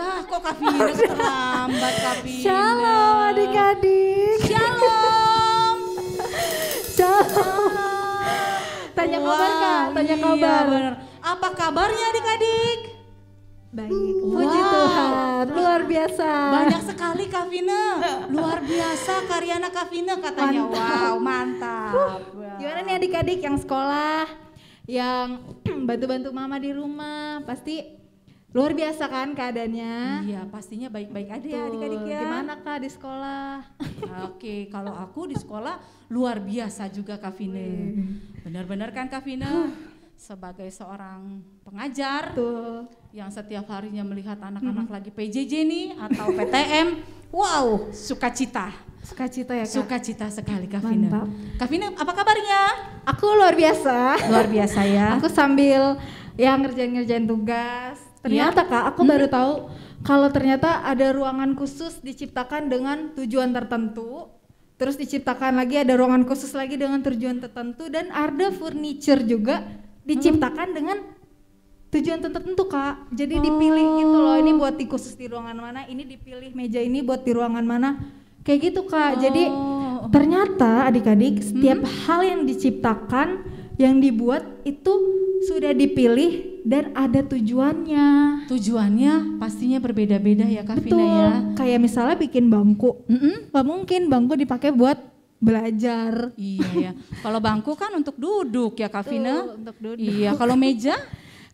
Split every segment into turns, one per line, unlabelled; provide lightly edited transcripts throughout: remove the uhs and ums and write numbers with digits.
Yah, kok Kak Vina terlambat Kak Vina.
Shalom adik-adik.
Shalom.
Shalom. Tanya kabar Kak, tanya
iya,
kabar.
Bener. Apa kabarnya adik-adik?
Baik, puji Tuhan, luar biasa.
Banyak sekali Kak Vina, luar biasa karyana Kak Vina katanya. Wow, mantap.
Gimana nih adik-adik yang sekolah, yang bantu-bantu mama di rumah, pasti luar biasa kan keadaannya?
Iya, pastinya baik-baik aja ya adik-adik ya.
Gimana Kak di sekolah?
Oke, kalau aku di sekolah luar biasa juga Kak Vina. Benar-benar kan Kak Vina? Sebagai seorang pengajar yang setiap harinya melihat anak-anak lagi PJJ nih atau PTM, wow, sukacita ya Kak? Sukacita sekali Kak Vina.
Mantap.
Kak Vina, apa kabarnya?
Aku luar biasa.
Luar biasa ya.
Aku sambil yang ngerjain tugas. Ternyata Kak, aku baru tahu kalau ternyata ada ruangan khusus diciptakan dengan tujuan tertentu. Terus diciptakan lagi ada ruangan khusus lagi dengan tujuan tertentu dan ada furniture juga diciptakan dengan tujuan tertentu Kak. Jadi dipilih gitu loh, ini buat di khusus di ruangan mana, ini dipilih meja ini buat di ruangan mana. Kayak gitu Kak. Jadi ternyata adik-adik setiap hal yang diciptakan, yang dibuat itu sudah dipilih dan ada tujuannya.
Tujuannya pastinya berbeda-beda ya Kak Vina ya.
Kayak misalnya bikin bangku, nggak mungkin bangku dipakai buat belajar.
Iya ya. Kalau bangku kan untuk duduk ya Kak Vina.
Untuk duduk.
Iya. Kalau meja?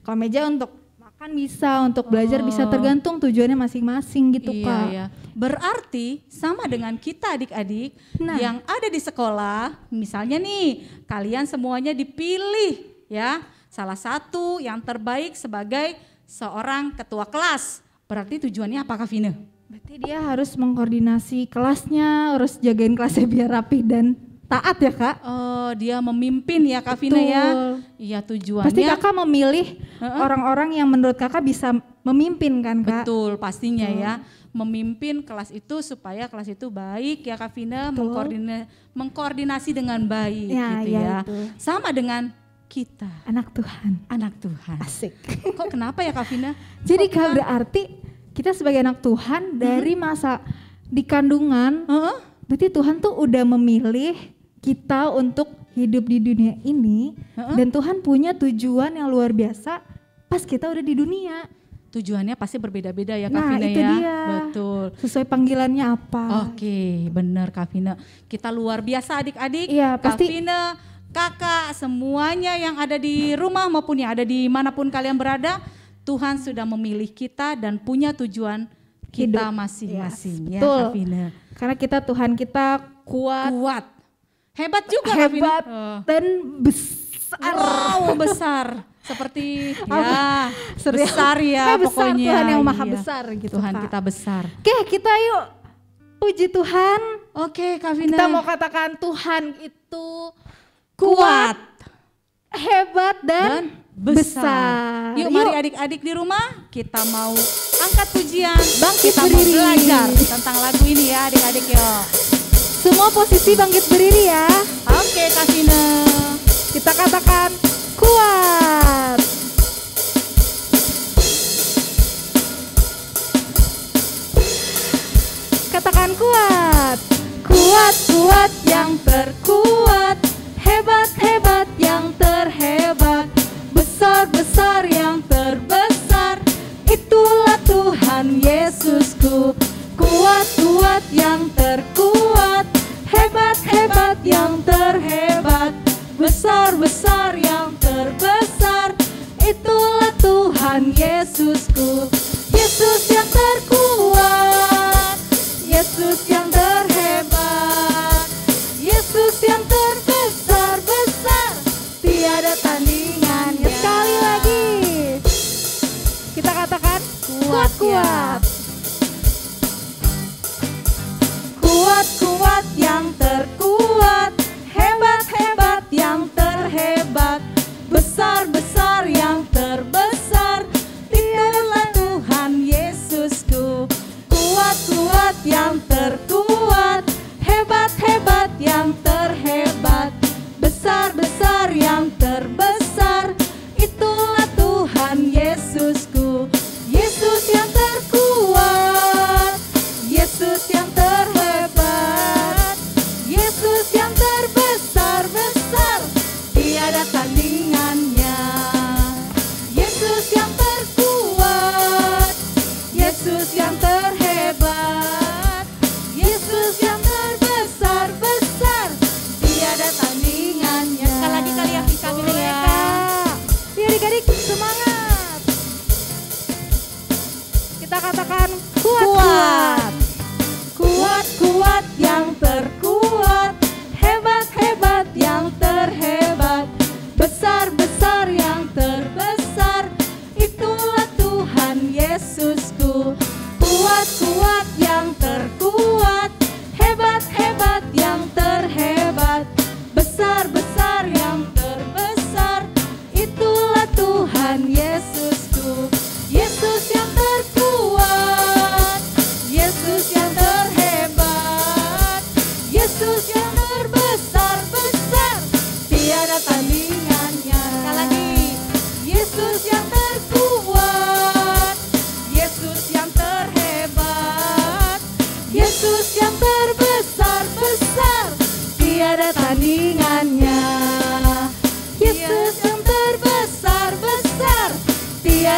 Kalau meja untuk makan bisa, untuk belajar bisa, tergantung tujuannya masing-masing gitu Kak.
Iya. Berarti sama dengan kita adik-adik yang ada di sekolah. Misalnya nih kalian semuanya dipilih ya. Salah satu yang terbaik sebagai seorang ketua kelas. Berarti tujuannya apa Kak Vina?
Berarti dia harus mengkoordinasi kelasnya, harus jagain kelasnya biar rapi dan taat ya Kak.
Oh, dia memimpin ya Kak Vina ya. Iya, tujuannya.
Pasti Kakak memilih orang-orang yang menurut Kakak bisa memimpin kan Kak?
Betul, pastinya ya. Memimpin kelas itu supaya kelas itu baik ya Kak Vina, mengkoordinasi dengan baik gitu ya. Sama dengan kita.
Anak Tuhan.
Anak Tuhan.
Asik.
Kok kenapa ya Kak Vina?
Jadi Kak berarti kita sebagai anak Tuhan dari masa di kandungan, berarti Tuhan tuh udah memilih kita untuk hidup di dunia ini dan Tuhan punya tujuan yang luar biasa pas kita udah di dunia.
Tujuannya pasti berbeda-beda ya Kak
Nah,
Vina
itu
ya.
dia.
Betul.
Sesuai panggilannya apa.
Oke, benar Kak Vina. Kita luar biasa adik-adik.
Iya,
Kak
pasti.
Vina, kakak, semuanya yang ada di rumah maupun yang ada di manapun kalian berada, Tuhan sudah memilih kita dan punya tujuan kita masing-masing ya Kak Vina.
Karena Tuhan kita kuat.
Hebat juga Kak Vina.
Hebat dan besar.
Wow, besar. Seperti ya besar ya
besar,
pokoknya.
Tuhan yang maha besar gitu
Tuhan
Kak.
kita besar.
Oke, kita yuk puji Tuhan.
Oke Kak Vina.
Kita mau katakan Tuhan itu
kuat,
hebat dan besar.
Yuk mari adik-adik di rumah kita mau angkat pujian.
Bangkit
kita
berdiri.
mau belajar tentang lagu ini ya adik-adik yuk.
Semua posisi bangkit berdiri ya.
Oke Kak Vina.
Kita katakan kuat. Katakan kuat. Kuat, kuat yang terkuat. Hebat, hebat yang terhebat. Besar, besar yang terbesar. Itulah Tuhan Yesusku. Kuat, kuat yang terkuat. Hebat, hebat yang terhebat. Besar, besar yang terbesar. Itulah Tuhan Yesusku. Yesus yang terkuat. Yesus yang terhebat. Yesus yang terbesar-besar. Tiada tandingannya. Sekali lagi kita katakan kuat, kuat. Kuat, kuat yang terkuat. Hebat, hebat yang terhebat. Besar, besar yang terbesar. Itulah Tuhan Yesusku. Kuat, kuat yang terkuat. Hebat, hebat yang terhebat. Besar, besar yang terbesar. Itulah Tuhan Yesusku. Yesus yang terkuat.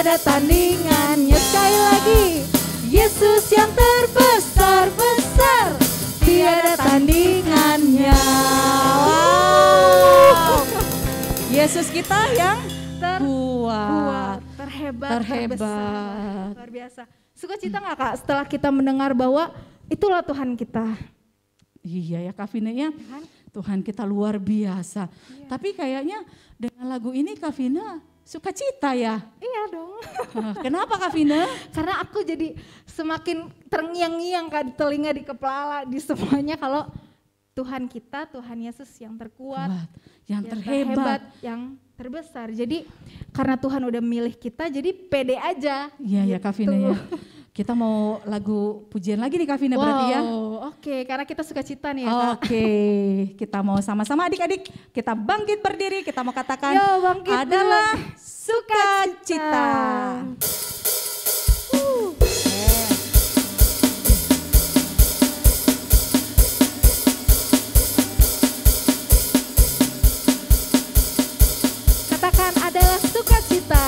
tiada tandingannya. Sekali lagi, Yesus yang terbesar-besar, tiada tandingannya. Wow.
Yesus kita yang
kuat, terhebat. Luar biasa. Sukacita nggak Kak setelah kita mendengar bahwa itulah Tuhan kita?
Iya ya Kak Vina ya, Tuhan kita luar biasa.
Iya.
Tapi kayaknya dengan lagu ini Kak Vina sukacita ya?
Iya dong.
Kenapa Kak Vina?
Karena aku jadi semakin terngiang-ngiang Kak di telinga, di kepala, di semuanya kalau Tuhan kita, Tuhan Yesus yang terkuat,
yang terhebat,
yang terbesar. Jadi karena Tuhan udah milih kita, jadi pede aja.
Iya
gitu.
ya Kak Vina ya. Kita mau lagu pujian lagi nih Kak Vina berarti ya.
Oke, karena kita sukacita nih ya Kak.
Oke, kita mau sama-sama adik-adik, kita bangkit berdiri, kita mau katakan
bangkit
adalah sukacita.
Katakan adalah sukacita.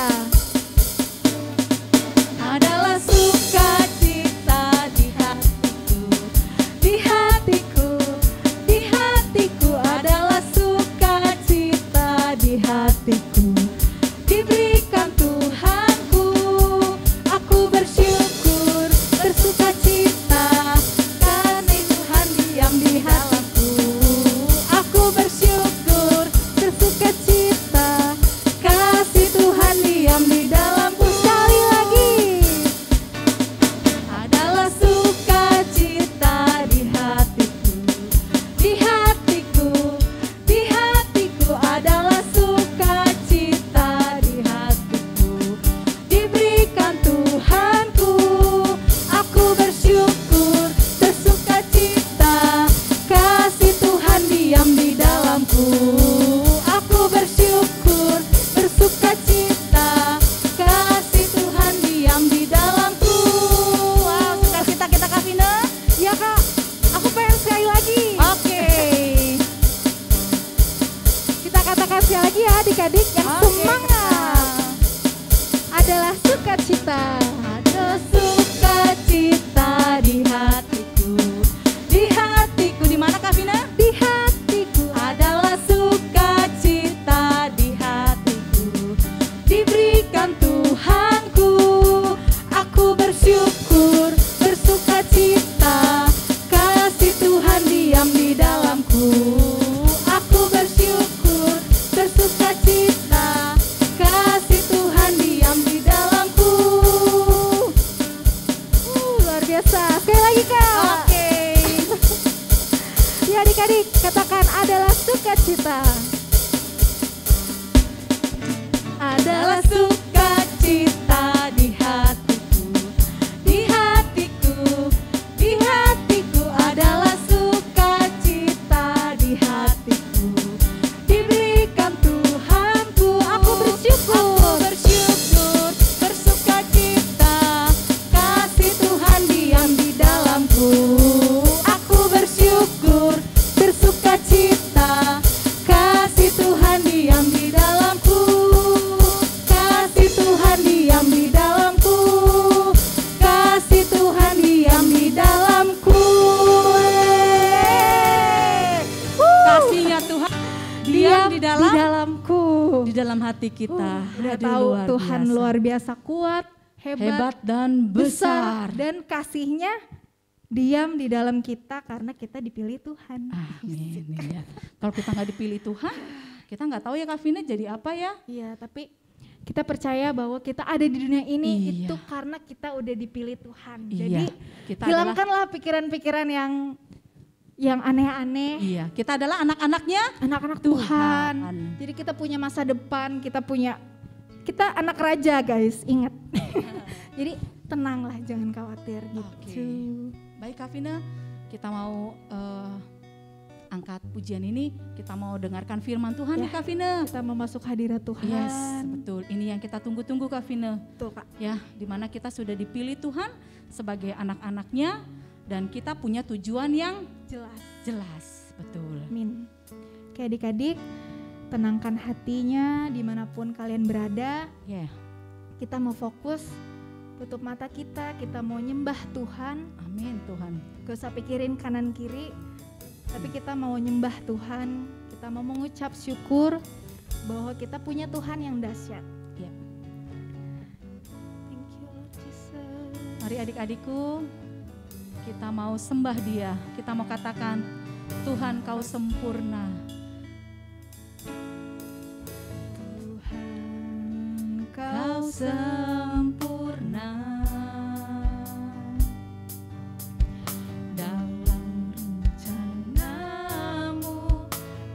Adalah sukacita di hatiku, di hatiku, di hatiku adalah sukacita di hatiku. Diberikan Tuhanku, aku bersyukur, bersukacita, karena Tuhan diam di dalamku. Aku bersyukur, bersukacita, kasih Tuhan diam di dalamku. Sekali lagi, adalah sukacita di hatiku, di hatiku, di hatiku adalah sukacita di hatiku. Diberikan Tuhanku, aku bersyukur, bersukacita, kasih Tuhan diam di dalamku. Aku bersyukur, bersukacita, kasih Tuhan diam di dalamku. Wow, sukacita kita Kak Vina.
Ya Kak, aku pengen sekali lagi.
Oke.
Kita katakan sekali lagi ya adik-adik yang semangat. Adalah sukacita.
Ada sukacita di hatiku, di hatiku. Di mana Kak Vina?
Di hatiku.
Adalah sukacita di hatiku. Diberikan Tuhanku, aku bersyukur, bersukacita, kasih Tuhan diam di dalamku. Aku bersyukur, bersukacita, kasih Tuhan diam di dalamku.
Luar biasa. Sekali lagi Kak.
Oke.
Ya adik-adik, katakan adalah sukacita.
Adalah sukacita di hatiku, di hatiku, di hatiku adalah sukacita di hatiku. Diberikan Tuhanku, aku bersyukur, bersukacita, kasih Tuhan diam di dalamku. Aku bersyukur, bersukacita, kasih Tuhan diam di dalamku. Kasih Tuhan diam di dalamku. Kasih Tuhan diam di dalamku. Kasihnya Tuhan diam di
dalamku.
di dalam hati kita.
Udah
Aduh,
tahu
luar
Tuhan
biasa.
luar biasa kuat, hebat
dan besar.
dan kasihnya diam di dalam kita karena kita dipilih Tuhan.
Amin. Ya. Kalau kita nggak dipilih Tuhan, kita nggak tahu ya Kak Vina jadi apa ya.
Iya, tapi kita percaya bahwa kita ada di dunia ini
Iya.
itu karena kita udah dipilih Tuhan.
Iya,
Jadi
kita
hilangkanlah pikiran-pikiran yang aneh-aneh.
Iya, kita adalah anak-anaknya
Anak-anak
Tuhan.
Tuhan. Jadi kita punya masa depan, kita anak raja guys, ingat. Jadi tenanglah, jangan khawatir gitu.
Oke. Baik Kak Vina, kita mau angkat pujian ini, kita mau dengarkan firman Tuhan
Ya.
nih Kak Vina.
Kita mau masuk hadirat Tuhan.
Yes, betul. Ini yang kita tunggu-tunggu Kak Vina.
Tuh Kak.
Ya, dimana kita sudah dipilih Tuhan sebagai anak-anaknya dan kita punya tujuan yang jelas. Betul.
Amin. Oke adik-adik, tenangkan hatinya dimanapun kalian berada.
Ya.
kita mau fokus, tutup mata kita mau nyembah Tuhan.
Amin Tuhan.
Gak usah pikirin kanan kiri, tapi kita mau nyembah Tuhan, kita mau mengucap syukur bahwa kita punya Tuhan yang dahsyat.
Ya.
Thank you Lord Jesus.
Mari adik-adikku, kita mau sembah Dia, kita mau katakan, Tuhan Kau sempurna.
Tuhan
Kau sempurna dalam rencana-Mu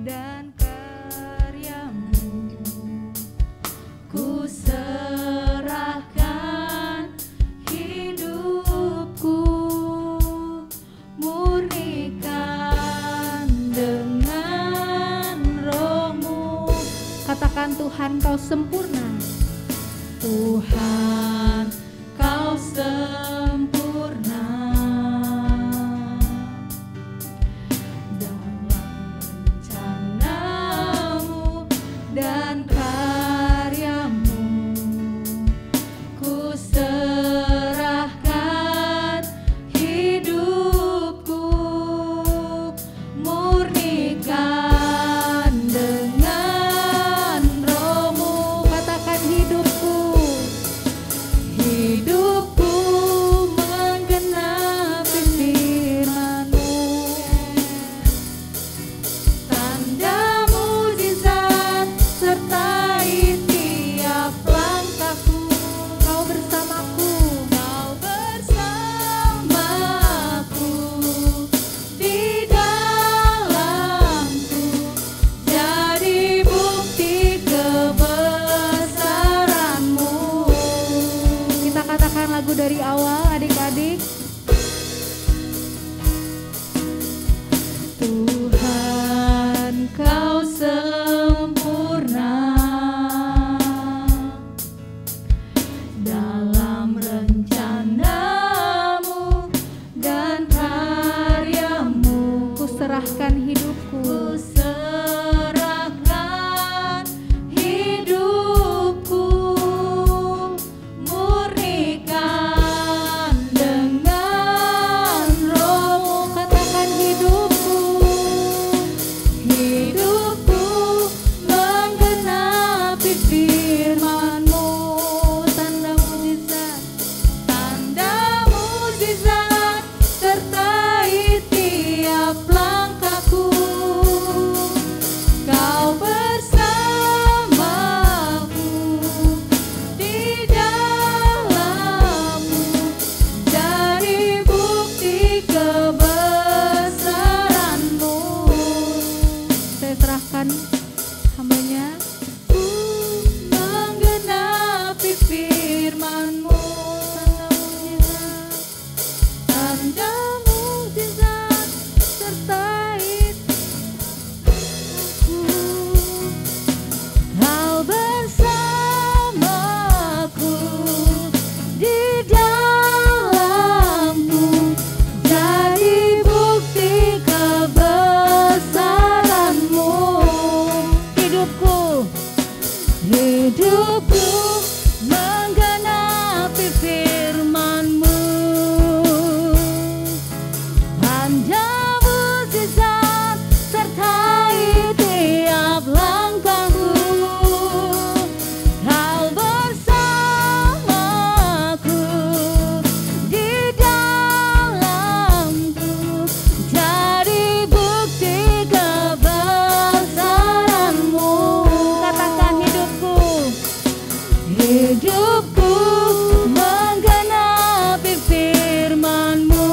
dan karya-Mu.
Ku serahkan hidupku, murnikan dengan Roh-Mu.
Katakan Tuhan Kau sempurna.
Tuhan Kau sempurna dalam rencana-Mu dan karya-Mu. Ku serahkan hidupku, murnikan dengan Roh-Mu.
Katakan hidupku.
Hidupku menggenapi firman-Mu, tanda mukjizat sertai tiap langkahku.
Kau bersamaku.
Kau bersamaku di dalamku, jadi bukti kebesaran-Mu.
Kita katakan lagu dari awal adik-adik.
Tuhan Kau sempurna dalam rencana-Mu dan karya-Mu.
Ku serahkan hidupku.
Ku serahkan hidupku, murnikan dengan Roh-Mu.
Katakan hidupku.
Hidupku menggenapi firman-Mu, tanda mukjizat sertai tiap langkahku. Kau bersamaku di dalammu, jadi bukti kebesaran-Mu.
Saya serahkan hambanya.
Menggenapi firman-Mu, tanda mukjizat sertai aku. Kau bersamaku di dalamku, jadi bukti kebesaran-Mu. Hidupku menggenapi firman-Mu, tanda mukjizat sertai tiap langkahku. Kau bersamaku di dalamku, jadi bukti kebesaran-Mu.
Katakan hidupku.
Hidupku menggenapi firman-Mu,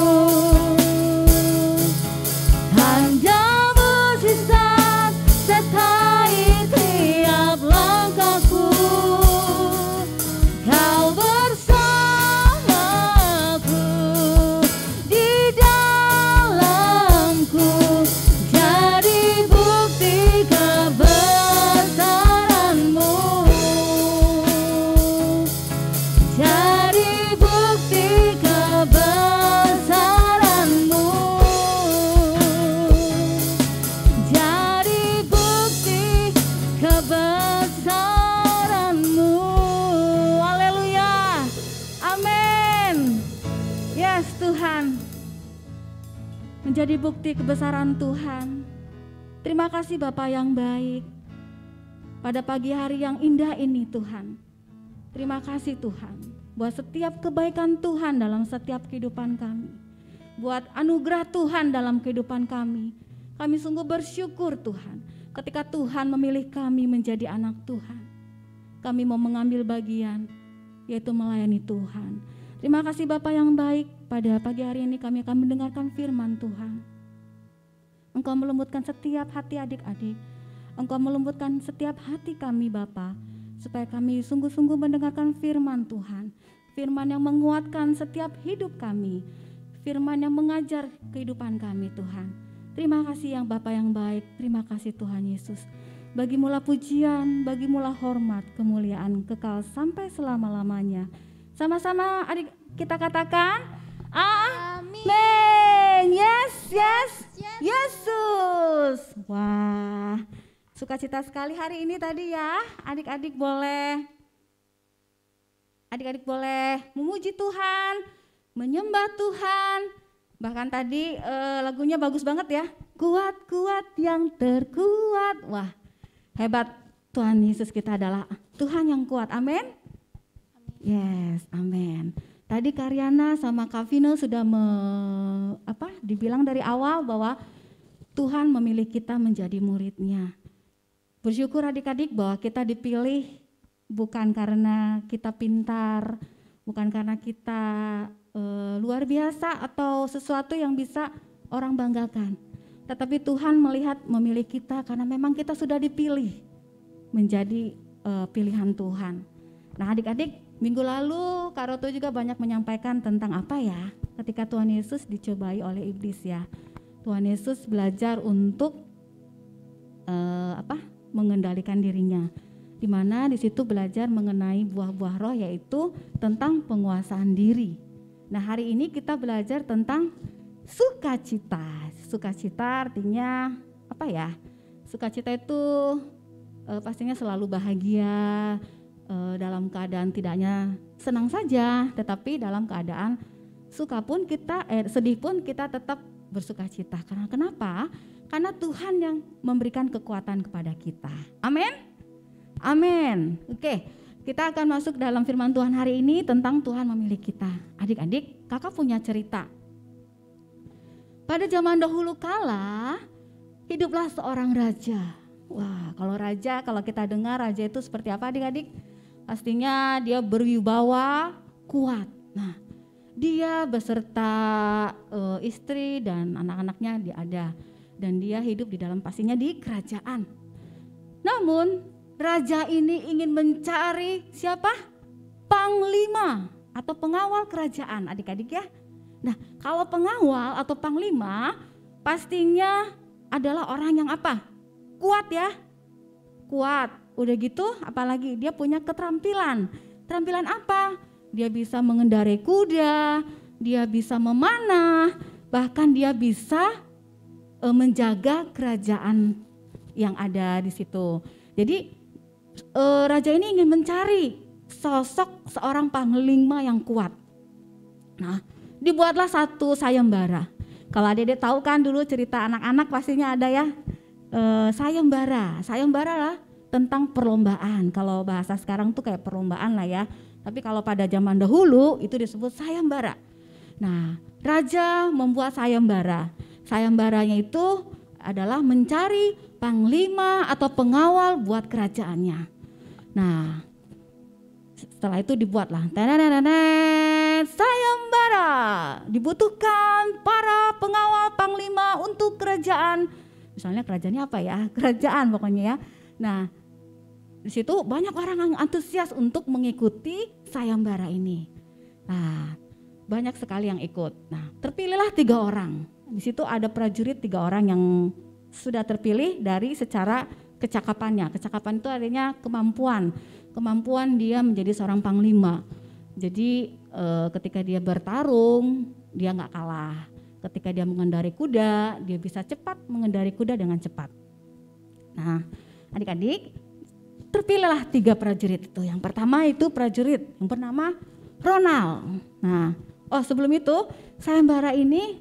tanda mukjizat sertai tiap langkahku. Kau bersamaku di dalamku, jadi bukti kebesaran-Mu. Jadi bukti kebesaran-Mu, jadi bukti kebesaran-Mu. Haleluya. menjadi bukti kebesaran Tuhan. Terima kasih Bapa yang baik. Pada pagi hari yang indah ini Tuhan, terima kasih Tuhan buat setiap kebaikan Tuhan dalam setiap kehidupan kami, buat anugerah Tuhan dalam kehidupan kami. Kami sungguh bersyukur Tuhan ketika Tuhan memilih kami menjadi anak Tuhan. Kami mau mengambil bagian, yaitu melayani Tuhan. Terima kasih Bapa yang baik. Pada pagi hari ini kami akan mendengarkan firman Tuhan. Engkau melembutkan setiap hati adik-adik. Engkau melembutkan setiap hati kami Bapa, supaya kami sungguh-sungguh mendengarkan firman Tuhan. Firman yang menguatkan setiap hidup kami. Firman yang mengajar kehidupan kami Tuhan. Terima kasih yang Bapa yang baik. Terima kasih Tuhan Yesus. Bagimulah pujian, bagimulah hormat, kemuliaan kekal sampai selama-lamanya. Sama-sama adik kita katakan amin. Yes, yes, Yesus. Wah, sukacita sekali hari ini tadi ya. Adik-adik boleh memuji Tuhan, menyembah Tuhan. Bahkan tadi lagunya bagus banget ya. Kuat-kuat yang terkuat. Wah, hebat, Tuhan Yesus kita adalah Tuhan yang kuat, amin? Yes, amin. Tadi Karyana sama Kak Vino sudah dibilang dari awal bahwa Tuhan memilih kita menjadi muridnya. Bersyukur adik-adik bahwa kita dipilih bukan karena kita pintar, bukan karena kita luar biasa atau sesuatu yang bisa orang banggakan. Tetapi Tuhan memilih kita karena memang kita sudah dipilih menjadi pilihan Tuhan. Nah adik-adik, minggu lalu Kak Roto juga banyak menyampaikan tentang apa ya, ketika Tuhan Yesus dicobai oleh iblis ya. Tuhan Yesus belajar untuk mengendalikan dirinya. Di mana di situ belajar mengenai buah-buah roh, yaitu tentang penguasaan diri. Nah hari ini kita belajar tentang sukacita. Sukacita artinya apa ya? Sukacita itu pastinya selalu bahagia, dalam keadaan tidaknya senang saja, tetapi dalam keadaan sedih pun kita tetap bersukacita. Karena kenapa? Karena Tuhan yang memberikan kekuatan kepada kita. Amin. Amin. Oke, kita akan masuk dalam firman Tuhan hari ini tentang Tuhan memilih kita. Adik-adik, kakak punya cerita. Pada zaman dahulu kala, hiduplah seorang raja. Wah, kalau kita dengar raja itu seperti apa adik-adik? Pastinya dia berwibawa, kuat. Nah, dia beserta istri dan anak-anaknya dia ada. Dan dia hidup di dalam pastinya di kerajaan. Namun, raja ini ingin mencari siapa? Panglima atau pengawal kerajaan, adik-adik ya. Nah, kalau pengawal atau panglima pastinya adalah orang yang apa? Kuat ya. Kuat. Udah gitu apalagi dia punya keterampilan. Keterampilan apa? Dia bisa mengendarai kuda, dia bisa memanah, bahkan dia bisa menjaga kerajaan yang ada di situ. Jadi raja ini ingin mencari sosok seorang panglima yang kuat. Nah, dibuatlah satu sayembara. Kalau adik-adik tahu kan dulu cerita anak-anak pastinya ada ya. Sayembara lah tentang perlombaan. Kalau bahasa sekarang tuh kayak perlombaan lah ya. Tapi kalau pada zaman dahulu itu disebut sayembara. Nah, raja membuat sayembara. Sayembaranya itu adalah mencari panglima atau pengawal buat kerajaannya. Nah, setelah itu dibuatlah sayembara. Dibutuhkan para pengawal panglima untuk kerajaan. Misalnya kerajaannya apa ya? Kerajaan pokoknya ya. Nah, di situ banyak orang yang antusias untuk mengikuti sayembara ini. Nah, banyak sekali yang ikut. Nah, terpilihlah 3 orang. Di situ ada prajurit 3 orang yang sudah terpilih dari secara kecakapannya. Kecakapan itu artinya kemampuan. Kemampuan dia menjadi seorang panglima. Jadi ketika dia bertarung, dia nggak kalah. Ketika dia mengendarai kuda, dia bisa cepat mengendarai kuda dengan cepat. Nah, adik-adik, terpilihlah 3 prajurit itu. Yang pertama itu prajurit yang bernama Ronald. Nah, sebelum itu sayembara ini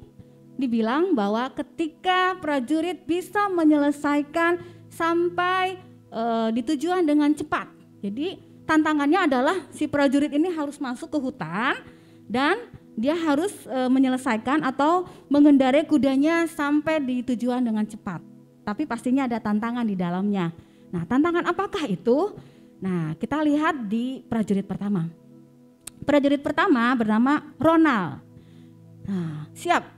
dibilang bahwa ketika prajurit bisa menyelesaikan sampai di tujuan dengan cepat. Jadi tantangannya adalah si prajurit ini harus masuk ke hutan dan dia harus menyelesaikan atau mengendarai kudanya sampai di tujuan dengan cepat. Tapi pastinya ada tantangan di dalamnya. Nah, tantangan apakah itu? Nah, kita lihat di prajurit pertama. Prajurit pertama bernama Ronald. Nah, siap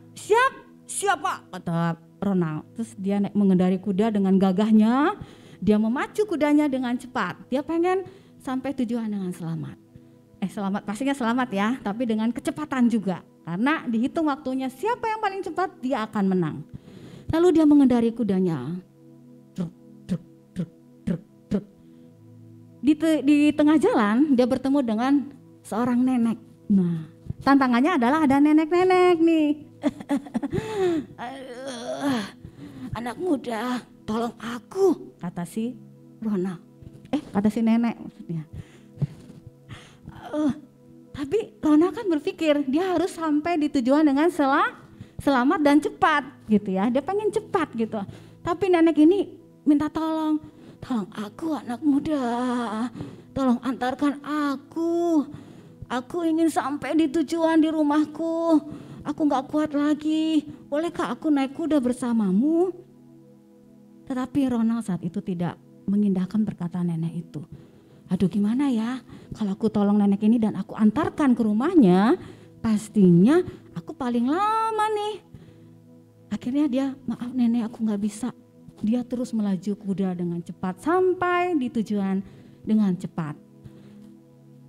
Pak, kata Ronald. Terus dia mengendarai kuda dengan gagahnya. Dia memacu kudanya dengan cepat. Dia pengen sampai tujuan dengan selamat. Selamat, pastinya selamat ya, tapi dengan kecepatan juga. Karena dihitung waktunya, siapa yang paling cepat dia akan menang. Lalu dia mengendarai kudanya. Truk, truk, truk, truk, truk. Di tengah jalan dia bertemu dengan seorang nenek. Nah, tantangannya adalah ada nenek-nenek nih. Anak muda, tolong aku, kata si Ronald. Kata si nenek maksudnya. Tapi Ronald kan berpikir dia harus sampai di tujuan dengan selamat dan cepat gitu ya. Dia pengen cepat gitu. Tapi nenek ini minta tolong aku anak muda, tolong antarkan aku. Aku ingin sampai di tujuan di rumahku. Aku gak kuat lagi. Bolehkah aku naik kuda bersamamu? Tetapi Ronald saat itu tidak mengindahkan perkataan nenek itu. Aduh, gimana ya kalau aku tolong nenek ini dan aku antarkan ke rumahnya, pastinya aku paling lama nih. Akhirnya dia, maaf nenek, aku gak bisa. Dia terus melaju kuda dengan cepat sampai di tujuan dengan cepat.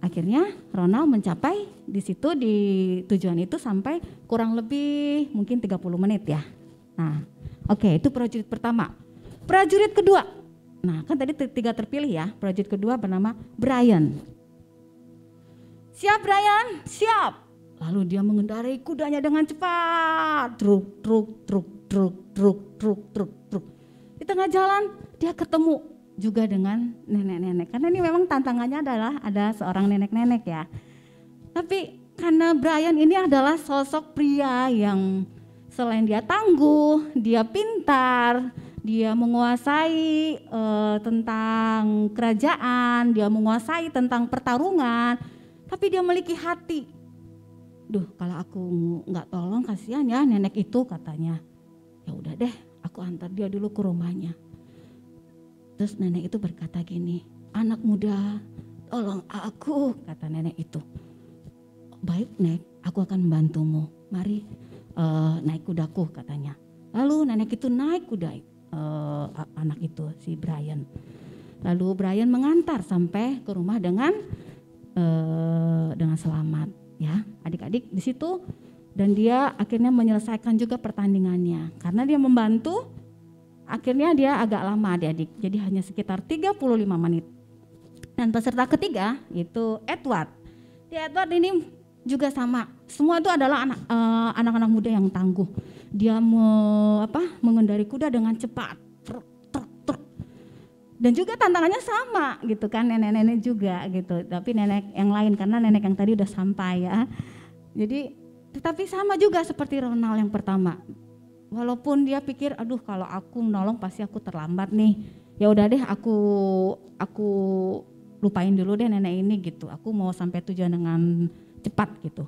Akhirnya Ronald mencapai di situ di tujuan itu sampai kurang lebih mungkin 30 menit ya. Nah, oke, itu prajurit pertama. Prajurit kedua. Nah, kan tadi 3 terpilih ya. Prajurit kedua bernama Brian. Siap Brian? Siap. Lalu dia mengendarai kudanya dengan cepat. Truk, truk, truk, truk, truk, truk, truk, truk. Di tengah jalan dia ketemu juga dengan nenek-nenek. Karena ini memang tantangannya adalah ada seorang nenek-nenek ya. Tapi karena Brian ini adalah sosok pria yang selain dia tangguh, dia pintar, dia menguasai tentang kerajaan, dia menguasai tentang pertarungan, tapi dia memiliki hati. Duh, kalau aku nggak tolong kasihan ya nenek itu, katanya. Ya udah deh, aku antar dia dulu ke rumahnya. Terus nenek itu berkata gini, anak muda, tolong aku, kata nenek itu. Baik Nek, aku akan membantumu. Mari naik kudaku, katanya. Lalu nenek itu naik kuda anak itu, si Brian. Lalu Brian mengantar sampai ke rumah dengan selamat. Ya, adik-adik di situ, dan dia akhirnya menyelesaikan juga pertandingannya. Karena dia membantu, akhirnya dia agak lama adik-adik. Jadi hanya sekitar 35 menit. Dan peserta ketiga itu Edward. Edward ini juga sama. Semua itu adalah anak-anak muda yang tangguh. Dia mengendarai kuda dengan cepat. Truk, truk, truk. Dan juga tantangannya sama gitu kan, nenek-nenek juga gitu. Tapi nenek yang lain karena nenek yang tadi udah sampai ya. Jadi tetapi sama juga seperti Ronald yang pertama. Walaupun dia pikir, aduh kalau aku menolong pasti aku terlambat nih. Ya udah deh, aku lupain dulu deh nenek ini gitu. Aku mau sampai tujuan dengan cepat gitu.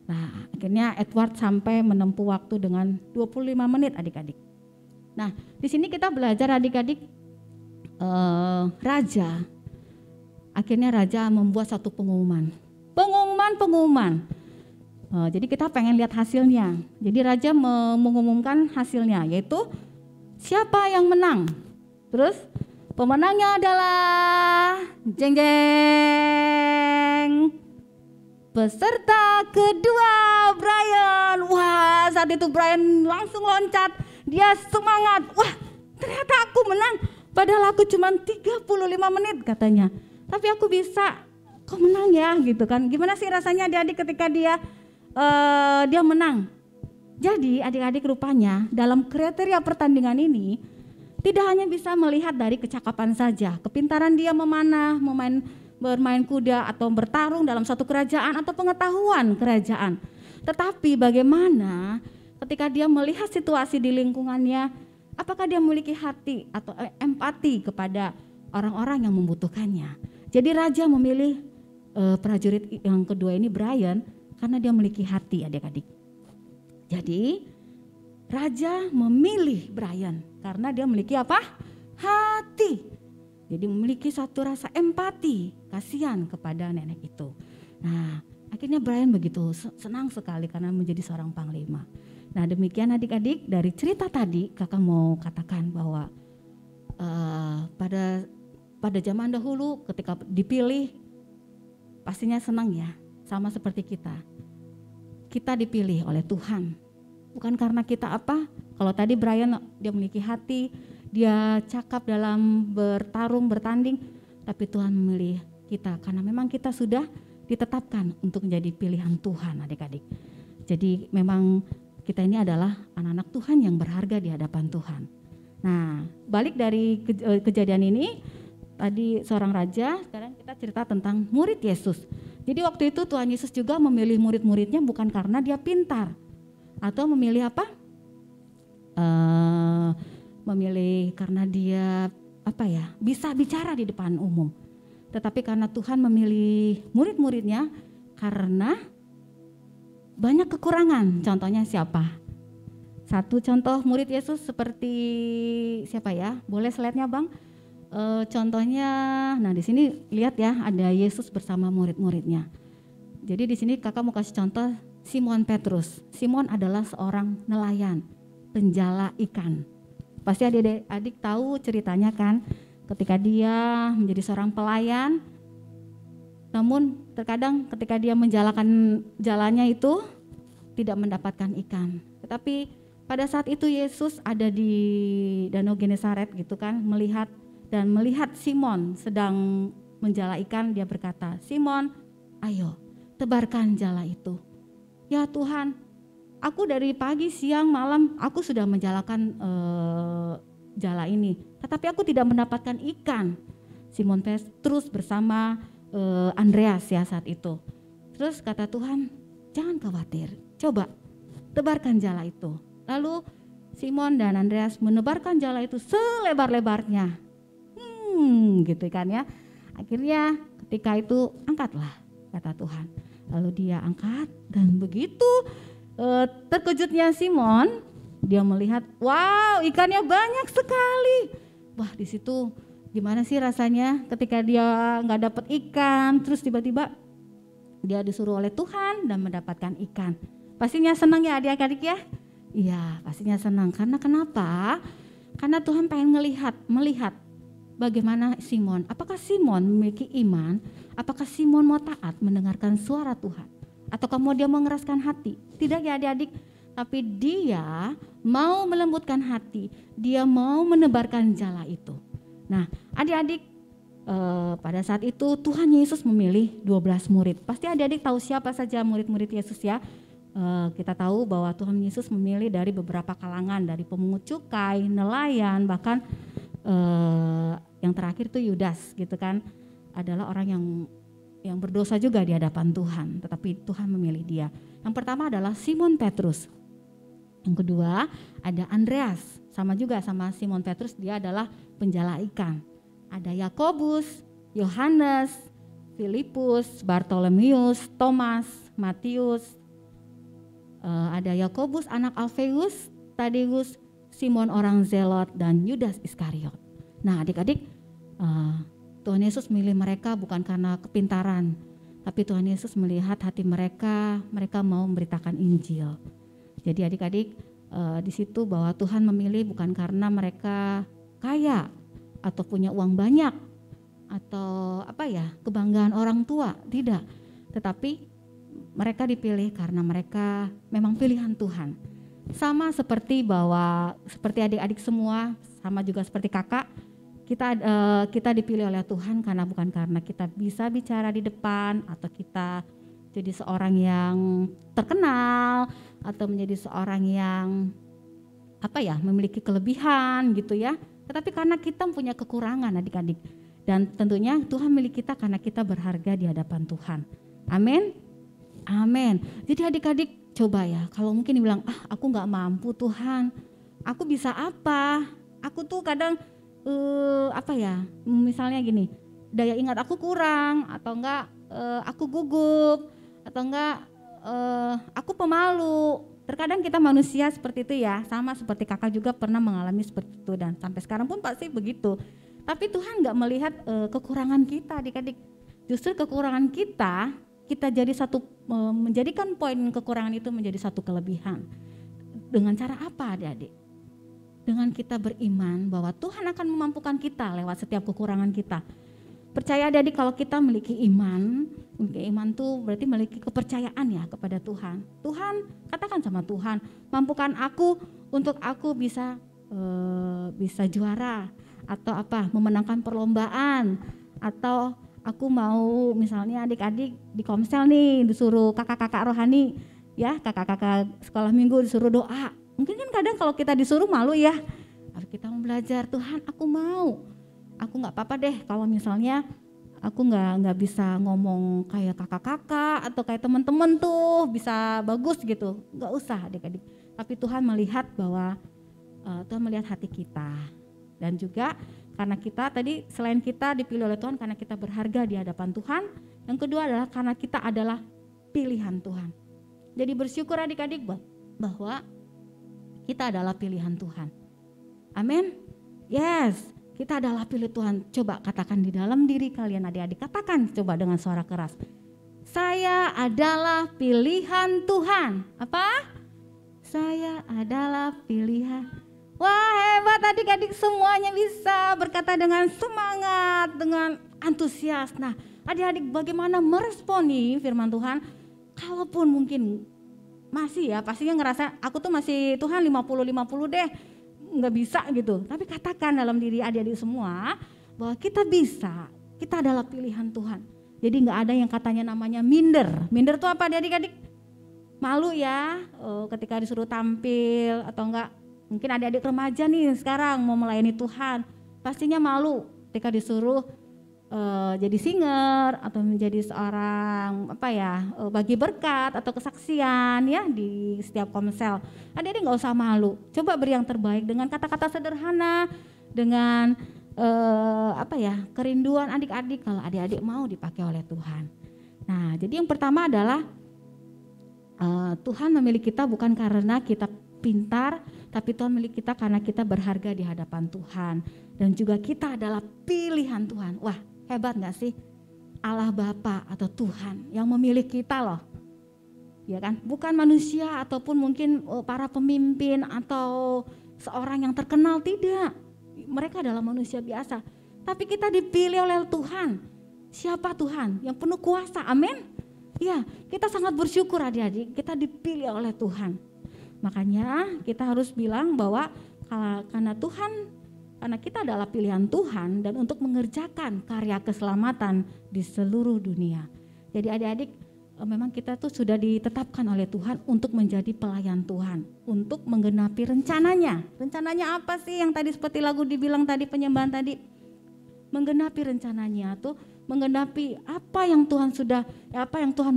Nah, akhirnya Edward sampai menempuh waktu dengan 25 menit adik-adik. Nah, di sini kita belajar adik-adik, raja. Akhirnya raja membuat satu pengumuman. Jadi kita pengen lihat hasilnya. Jadi raja mengumumkan hasilnya, yaitu siapa yang menang. Terus pemenangnya adalah jeng jeng, peserta kedua Brian. Wah, saat itu Brian langsung loncat. Dia semangat. Wah, ternyata aku menang. Padahal aku cuma 35 menit katanya. Tapi aku bisa. Kok menang ya gitu kan. Gimana sih rasanya adik-adik ketika dia menang. Jadi adik-adik rupanya dalam kriteria pertandingan ini tidak hanya bisa melihat dari kecakapan saja, kepintaran dia memanah, bermain kuda atau bertarung dalam satu kerajaan atau pengetahuan kerajaan. Tetapi bagaimana
ketika dia melihat situasi di lingkungannya, apakah dia memiliki hati atau empati kepada orang-orang yang membutuhkannya. Jadi raja memilih prajurit yang kedua ini Brian karena dia memiliki hati, adik-adik. Jadi raja memilih Brian karena dia memiliki apa? Hati. Jadi memiliki satu rasa empati, kasihan kepada nenek itu. Nah, akhirnya Brian begitu senang sekali karena menjadi seorang panglima. Nah, demikian adik-adik dari cerita tadi, kakak mau katakan bahwa pada zaman dahulu ketika dipilih pastinya senang ya, sama seperti kita. Kita dipilih oleh Tuhan. Bukan karena kita apa? Kalau tadi Brian dia memiliki hati, dia cakap dalam bertarung, bertanding, tapi Tuhan memilih kita karena memang kita sudah ditetapkan untuk menjadi pilihan Tuhan, adik-adik. Jadi memang kita ini adalah anak-anak Tuhan yang berharga di hadapan Tuhan. Nah, balik dari kejadian ini, tadi seorang raja, sekarang kita cerita tentang murid Yesus. Jadi waktu itu Tuhan Yesus juga memilih murid-muridnya bukan karena dia pintar atau memilih apa? Memilih karena dia bisa bicara di depan umum. Tetapi karena Tuhan memilih murid-muridnya karena banyak kekurangan. Contohnya siapa? Satu contoh murid Yesus seperti siapa ya? Boleh slide-nya Bang? Contohnya, nah di sini lihat ya, ada Yesus bersama murid-muridnya. Jadi di sini kakak mau kasih contoh Simon Petrus. Simon adalah seorang nelayan, penjala ikan. Pasti adik-adik tahu ceritanya kan, ketika dia menjadi seorang pelayan, namun terkadang ketika dia menjalankan jalannya itu tidak mendapatkan ikan. Tetapi pada saat itu Yesus ada di Danau Genesaret gitu kan, melihat Simon sedang menjala ikan. Dia berkata, Simon, ayo tebarkan jala itu. Ya Tuhan, aku dari pagi, siang, malam aku sudah menjalakan jala ini, tetapi aku tidak mendapatkan ikan. Simon Petrus bersama Andreas ya saat itu. Terus kata Tuhan, jangan khawatir, coba tebarkan jala itu. Lalu Simon dan Andreas menebarkan jala itu selebar-lebarnya. Gitu kan ya. Akhirnya ketika itu angkatlah, kata Tuhan. Lalu dia angkat dan begitu terkejutnya Simon, dia melihat, wow, ikannya banyak sekali. Wah, di situ gimana sih rasanya ketika dia nggak dapat ikan, terus tiba-tiba dia disuruh oleh Tuhan dan mendapatkan ikan. Pastinya senang ya adik-adik ya? Iya, pastinya senang. Karena kenapa? Karena Tuhan pengen melihat bagaimana Simon. Apakah Simon memiliki iman? Apakah Simon mau taat mendengarkan suara Tuhan? Atau dia mau mengeraskan hati? Tidak ya adik-adik, tapi dia mau melembutkan hati, dia mau menebarkan jala itu. Nah adik-adik, pada saat itu Tuhan Yesus memilih 12 murid. Pasti adik-adik tahu siapa saja murid-murid Yesus ya. Kita tahu bahwa Tuhan Yesus memilih dari beberapa kalangan, dari pemungut cukai, nelayan, bahkan yang terakhir itu Yudas gitu kan, adalah orang yang berdosa juga di hadapan Tuhan, tetapi Tuhan memilih dia. Yang pertama adalah Simon Petrus. Yang kedua ada Andreas, sama juga sama Simon Petrus, dia adalah penjala ikan. Ada Yakobus, Yohanes, Filipus, Bartolomeus, Thomas, Matius, ada Yakobus anak Alfeus, Tadeus, Simon orang Zelot, dan Yudas Iskariot. Nah adik-adik, Tuhan Yesus memilih mereka bukan karena kepintaran, tapi Tuhan Yesus melihat hati mereka mau memberitakan Injil. Jadi adik-adik, di situ bahwa Tuhan memilih bukan karena mereka kaya atau punya uang banyak atau kebanggaan orang tua, tidak. Tetapi mereka dipilih karena mereka memang pilihan Tuhan. Sama seperti seperti adik-adik semua, sama juga seperti kakak, kita dipilih oleh Tuhan bukan karena kita bisa bicara di depan atau kita jadi seorang yang terkenal atau menjadi seorang yang memiliki kelebihan gitu ya. Tetapi karena kita punya kekurangan adik-adik, dan tentunya Tuhan milik kita karena kita berharga di hadapan Tuhan. Amin. Amin. Jadi adik-adik, coba ya, kalau mungkin dibilang, aku nggak mampu Tuhan, aku bisa apa? Aku tuh kadang misalnya gini, daya ingat aku kurang, atau enggak aku gugup, atau enggak aku pemalu. Terkadang kita manusia seperti itu ya, sama seperti kakak juga pernah mengalami seperti itu dan sampai sekarang pun pasti begitu. Tapi Tuhan nggak melihat kekurangan kita, adik-adik. Justru kekurangan kita jadi menjadikan poin kekurangan itu menjadi satu kelebihan. Dengan cara apa, adik-adik? Dengan kita beriman bahwa Tuhan akan memampukan kita lewat setiap kekurangan kita. Percaya, adik-adik, kalau kita memiliki iman tuh berarti memiliki kepercayaan ya kepada Tuhan. Tuhan, katakan sama Tuhan, mampukan aku untuk aku bisa juara, atau memenangkan perlombaan, atau aku mau misalnya adik-adik di Komsel nih disuruh kakak-kakak rohani ya, kakak-kakak sekolah minggu disuruh doa. Mungkin kan kadang kalau kita disuruh malu ya, kita mau belajar, Tuhan aku mau, aku nggak apa-apa deh kalau misalnya aku nggak bisa ngomong kayak kakak-kakak atau kayak teman-teman tuh bisa bagus gitu, nggak usah adik-adik. Tapi Tuhan melihat bahwa Tuhan melihat hati kita. Dan juga karena kita tadi selain kita dipilih oleh Tuhan karena kita berharga di hadapan Tuhan, yang kedua adalah karena kita adalah pilihan Tuhan. Jadi bersyukur adik-adik bahwa kita adalah pilihan Tuhan. Amin. Yes, kita adalah pilih Tuhan. Coba katakan di dalam diri kalian adik-adik, katakan coba dengan suara keras. Saya adalah pilihan Tuhan. Apa? Saya adalah pilihan. Wah, hebat adik-adik, semuanya bisa berkata dengan semangat, dengan antusias. Nah, adik-adik bagaimana meresponi firman Tuhan? Kalaupun mungkin masih ya, pastinya ngerasa aku tuh masih Tuhan 50-50 deh, nggak bisa gitu. Tapi katakan dalam diri adik-adik semua bahwa kita bisa, kita adalah pilihan Tuhan. Jadi nggak ada yang katanya namanya minder. Minder tuh apa adik-adik? Malu ya ketika disuruh tampil atau enggak. Mungkin adik-adik remaja nih sekarang mau melayani Tuhan, pastinya malu ketika disuruh jadi singer atau menjadi seorang bagi berkat atau kesaksian ya di setiap Komsel. Adik-adik nggak usah malu, coba beri yang terbaik dengan kata-kata sederhana, dengan kerinduan adik-adik kalau adik-adik mau dipakai oleh Tuhan. Nah, jadi yang pertama adalah Tuhan memilih kita bukan karena kita pintar, tapi Tuhan memilih kita karena kita berharga di hadapan Tuhan. Dan juga kita adalah pilihan Tuhan. Wah, hebat gak sih? Allah Bapa atau Tuhan yang memilih kita loh. Ya kan? Bukan manusia ataupun mungkin para pemimpin atau seorang yang terkenal, tidak. Mereka adalah manusia biasa. Tapi kita dipilih oleh Tuhan. Siapa Tuhan? Yang penuh kuasa, amin? Ya, kita sangat bersyukur adik-adik, kita dipilih oleh Tuhan. Makanya kita harus bilang bahwa karena kita adalah pilihan Tuhan dan untuk mengerjakan karya keselamatan di seluruh dunia. Jadi adik-adik, memang kita tuh sudah ditetapkan oleh Tuhan untuk menjadi pelayan Tuhan, untuk menggenapi rencananya. Rencananya apa sih yang tadi seperti lagu dibilang tadi, penyembahan tadi? Menggenapi rencananya tuh, menggenapi apa yang Tuhan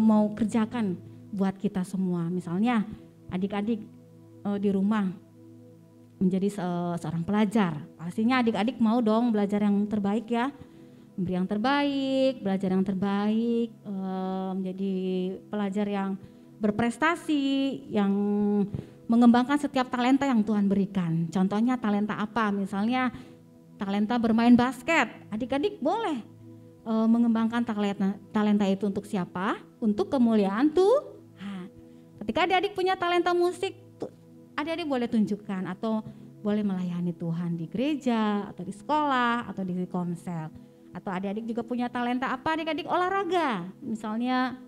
mau kerjakan buat kita semua. Misalnya adik-adik di rumah menjadi seorang pelajar, pastinya adik-adik mau dong belajar yang terbaik ya, memberi yang terbaik, belajar yang terbaik, menjadi pelajar yang berprestasi, yang mengembangkan setiap talenta yang Tuhan berikan. Contohnya talenta apa? Misalnya talenta bermain basket, adik-adik boleh mengembangkan talenta itu untuk siapa? Untuk kemuliaan Tuhan. Ketika adik-adik punya talenta musik, adik-adik boleh tunjukkan atau boleh melayani Tuhan di gereja atau di sekolah atau di Komsel. Atau adik-adik juga punya talenta apa adik-adik? Olahraga, misalnya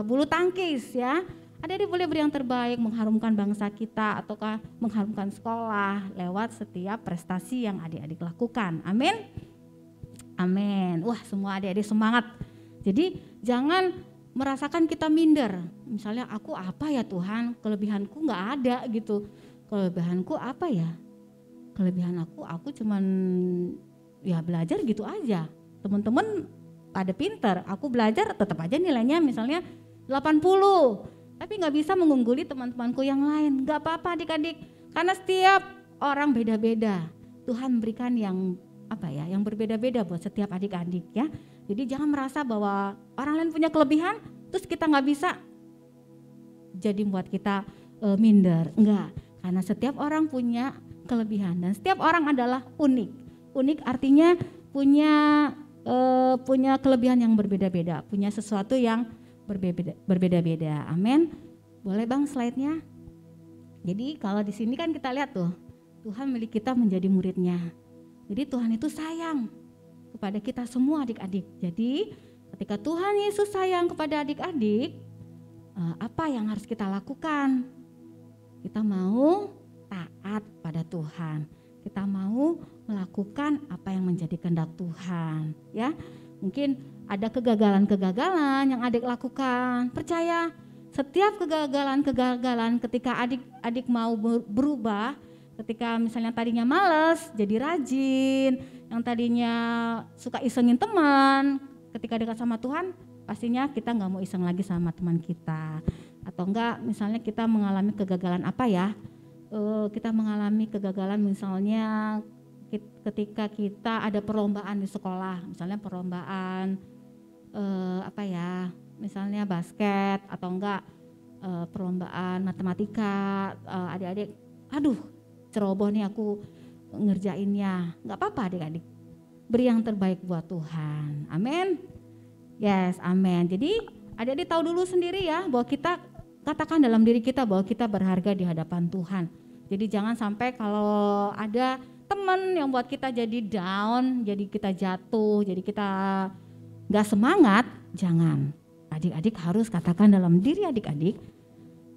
bulu tangkis ya. Adik-adik boleh beri yang terbaik, mengharumkan bangsa kita ataukah mengharumkan sekolah lewat setiap prestasi yang adik-adik lakukan. Amin. Amin. Wah, semua adik-adik semangat. Jadi jangan merasakan kita minder. Misalnya aku apa ya Tuhan, kelebihanku nggak ada gitu. Kelebihanku apa ya? Kelebihan aku cuman ya belajar gitu aja. Teman-teman pada pinter, aku belajar tetap aja nilainya misalnya 80. tapi nggak bisa mengungguli teman-temanku yang lain. Nggak apa-apa adik-adik, karena setiap orang beda-beda. Tuhan berikan yang yang berbeda-beda buat setiap adik-adik ya. Jadi jangan merasa bahwa orang lain punya kelebihan, terus kita nggak bisa, jadi buat kita minder. Enggak, karena setiap orang punya kelebihan dan setiap orang adalah unik. Unik artinya punya kelebihan yang berbeda-beda, punya sesuatu yang berbeda-beda. Amin. Boleh Bang slide-nya? Jadi kalau di sini kan kita lihat tuh, Tuhan milik kita menjadi muridnya. Jadi Tuhan itu sayang kepada kita semua adik-adik. Jadi ketika Tuhan Yesus sayang kepada adik-adik, apa yang harus kita lakukan? Kita mau taat pada Tuhan. Kita mau melakukan apa yang menjadi kehendak Tuhan, ya. Mungkin ada kegagalan-kegagalan yang adik lakukan. Percaya, setiap kegagalan-kegagalan ketika adik-adik mau berubah, ketika misalnya tadinya malas jadi rajin, yang tadinya suka isengin teman, ketika dekat sama Tuhan, pastinya kita nggak mau iseng lagi sama teman kita. Atau enggak, misalnya kita mengalami kegagalan kita mengalami kegagalan misalnya ketika kita ada perlombaan di sekolah, misalnya perlombaan misalnya basket atau enggak perlombaan matematika, adik-adik, ceroboh nih aku ngerjainnya. Enggak apa-apa adik-adik, beri yang terbaik buat Tuhan. Amin. Yes, amin. Jadi adik-adik tahu dulu sendiri ya, bahwa kita katakan dalam diri kita bahwa kita berharga di hadapan Tuhan. Jadi jangan sampai kalau ada teman yang buat kita jadi down, jadi kita jatuh, jadi kita gak semangat, jangan. Adik-adik harus katakan dalam diri adik-adik,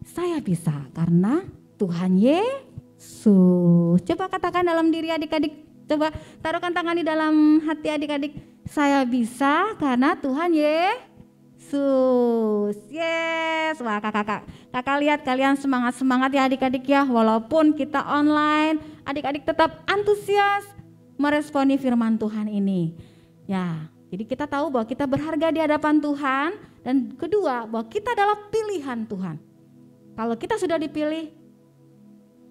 saya bisa karena Tuhan Yesus. Coba katakan dalam diri adik-adik, coba taruhkan tangan di dalam hati adik-adik, saya bisa karena Tuhan Yesus. Yes, wah kakak lihat kalian semangat ya adik-adik ya, walaupun kita online, adik-adik tetap antusias meresponi firman Tuhan ini. Ya, jadi kita tahu bahwa kita berharga di hadapan Tuhan, dan kedua bahwa kita adalah pilihan Tuhan. Kalau kita sudah dipilih,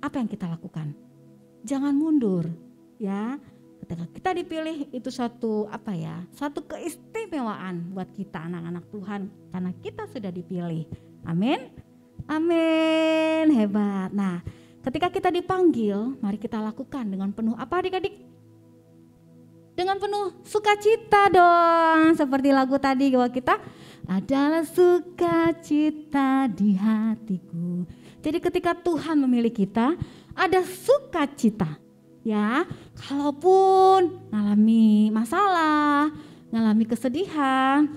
apa yang kita lakukan? Jangan mundur, ya. Ketika kita dipilih itu suatu keistimewaan buat kita anak-anak Tuhan, karena kita sudah dipilih. Amin. Amin. Hebat. Nah, ketika kita dipanggil, mari kita lakukan dengan penuh apa adik-adik? Dengan penuh sukacita dong. Seperti lagu tadi bahwa kita adalah sukacita di hatiku. Jadi ketika Tuhan memilih kita, ada sukacita. Ya, kalaupun ngalami masalah, ngalami kesedihan,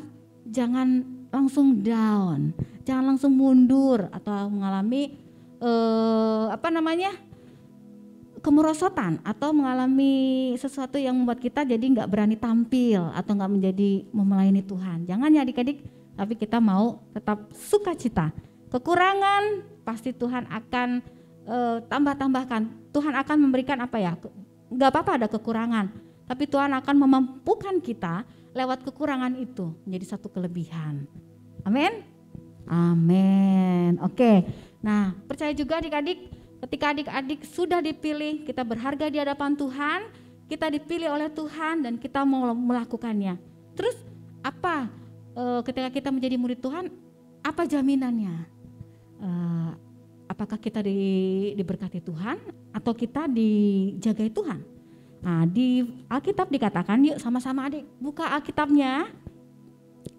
jangan langsung down, jangan langsung mundur atau mengalami kemerosotan atau mengalami sesuatu yang membuat kita jadi nggak berani tampil atau nggak menjadi melayani Tuhan. Jangan ya adik-adik, tapi kita mau tetap sukacita. Kekurangan pasti Tuhan akan tambahkan. Tuhan akan memberikan nggak apa-apa ada kekurangan, tapi Tuhan akan memampukan kita lewat kekurangan itu menjadi satu kelebihan. Amin. Amin. Oke. Nah, percaya juga adik-adik, ketika adik-adik sudah dipilih, kita berharga di hadapan Tuhan, kita dipilih oleh Tuhan dan kita mau melakukannya. Terus ketika kita menjadi murid Tuhan, apa jaminannya? Apakah kita diberkati Tuhan atau kita dijagai Tuhan? Nah, di Alkitab dikatakan, yuk sama-sama adik buka Alkitabnya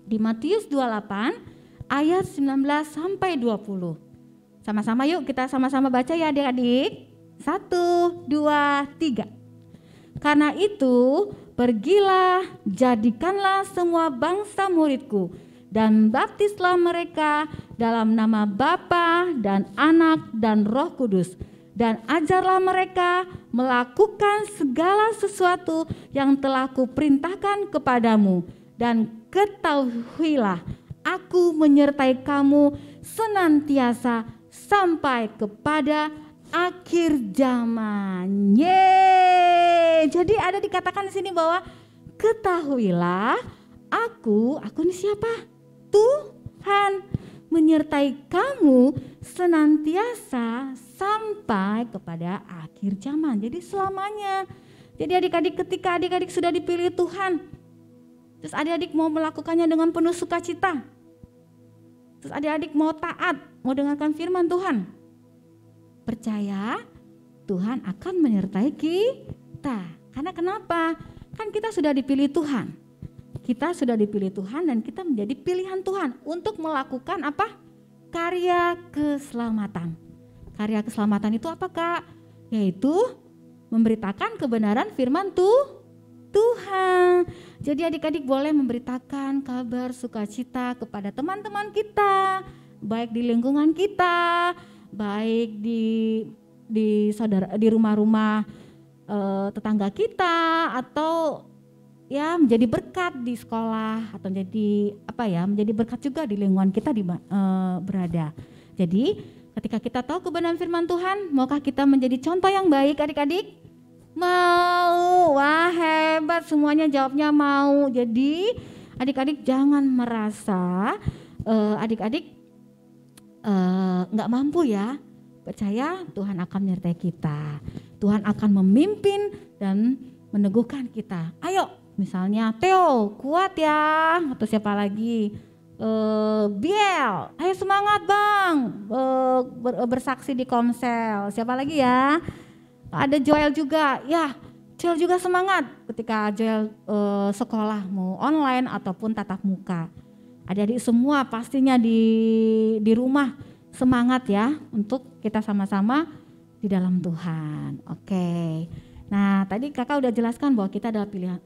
di Matius 28 ayat 19 sampai 20. Sama-sama yuk kita sama-sama baca ya adik-adik. 1, 2, 3. Karena itu pergilah, jadikanlah semua bangsa muridku, dan baptislah mereka dalam nama Bapa dan Anak dan Roh Kudus, dan ajarlah mereka melakukan segala sesuatu yang telah kuperintahkan kepadamu, dan ketahuilah aku menyertai kamu senantiasa sampai kepada akhir zaman. Yeay. Jadi ada dikatakan di sini bahwa ketahuilah aku ini siapa? Tuhan menyertai kamu senantiasa sampai kepada akhir zaman. Jadi selamanya. Jadi adik-adik, ketika adik-adik sudah dipilih Tuhan, terus adik-adik mau melakukannya dengan penuh sukacita, terus adik-adik mau taat, mau dengarkan firman Tuhan, percaya Tuhan akan menyertai kita. Karena kenapa? Kan kita sudah dipilih Tuhan. Kita sudah dipilih Tuhan dan kita menjadi pilihan Tuhan untuk melakukan apa? Karya keselamatan. Karya keselamatan itu apa, Kak? Yaitu memberitakan kebenaran firman Tuhan. Jadi adik-adik boleh memberitakan kabar sukacita kepada teman-teman kita, baik di lingkungan kita, baik di saudara, di rumah-rumah tetangga kita, atau ya menjadi berkat di sekolah, atau jadi apa ya, menjadi berkat juga di lingkungan kita berada. Jadi ketika kita tahu kebenaran firman Tuhan, maukah kita menjadi contoh yang baik adik-adik? Mau. Wah, hebat, semuanya jawabnya mau. Jadi adik-adik jangan merasa adik-adik nggak mampu ya. Percaya Tuhan akan menyertai kita. Tuhan akan memimpin dan meneguhkan kita. Ayo, misalnya Theo, kuat ya. Atau siapa lagi? Biel, ayo semangat Bang, bersaksi di Komsel. Siapa lagi ya? Ada Joel juga, ya Joel juga semangat ketika Joel sekolah mau online ataupun tatap muka. Adik-adik semua pastinya di rumah semangat ya untuk kita sama-sama di dalam Tuhan. Oke. Nah tadi kakak udah jelaskan bahwa kita adalah pilihan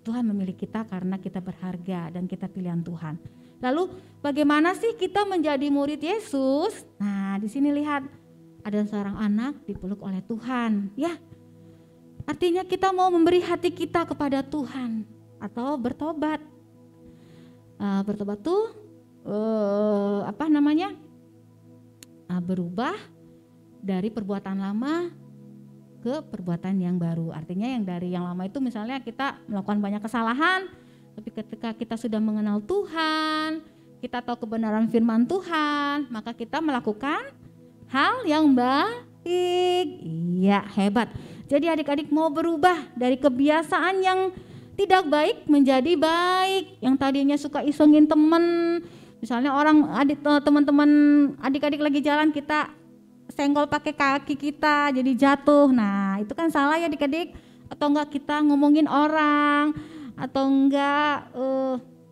Tuhan memilih kita karena kita berharga dan kita pilihan Tuhan. Lalu bagaimana sih kita menjadi murid Yesus? Nah di sini lihat ada seorang anak dipeluk oleh Tuhan. Ya, artinya kita mau memberi hati kita kepada Tuhan atau bertobat. Bertobat tuh berubah dari perbuatan lama ke perbuatan yang baru. Artinya yang dari yang lama itu misalnya kita melakukan banyak kesalahan, tapi ketika kita sudah mengenal Tuhan, kita tahu kebenaran firman Tuhan, maka kita melakukan hal yang baik. Iya, hebat. Jadi adik-adik mau berubah dari kebiasaan yang tidak baik menjadi baik. Yang tadinya suka isengin temen, misalnya teman-teman adik-adik lagi jalan, kita senggol pakai kaki kita jadi jatuh. Nah itu kan salah ya adik-adik. Atau enggak kita ngomongin orang, atau enggak